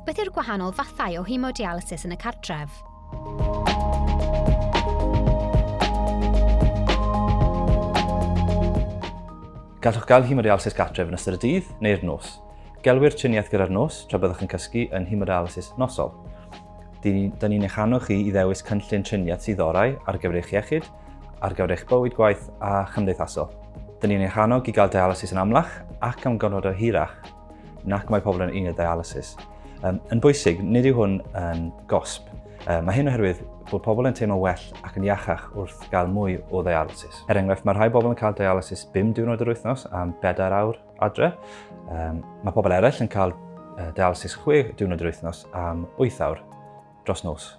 Beth yw'r gwahanol fathau o haemodialysis yn y gartref? Gallwch gael haemodialysis gartref yn ystod y dydd neu'r nos. Gelwir triniaeth gyda'r nos tra byddwch yn cysgu yn haemodialysis nosol. Dyn ni'n eich annog chi i ddewis cynllun triniaeth sydd orau ar gyfer eich iechyd, ar gyfer eich bywyd gwaith a chymdeithasol. Dyn ni'n eich annog i gael dialysis yn amlach ac am gyfnodau hirach, nac mae pobl yn uned dialysis. Yn bwysig, nid yw hwn yn gosb. Mae hyn oherwydd bod pobl yn teimlo well ac yn iachach wrth gael mwy o dialysis. Er enghraifft, mae rhai bobl yn cael dialysis 5 diwrnod yr wythnos am 4 awr adre. Mae pobl eraill yn cael dialysis 6 diwrnod yr wythnos am 8 awr dros nos.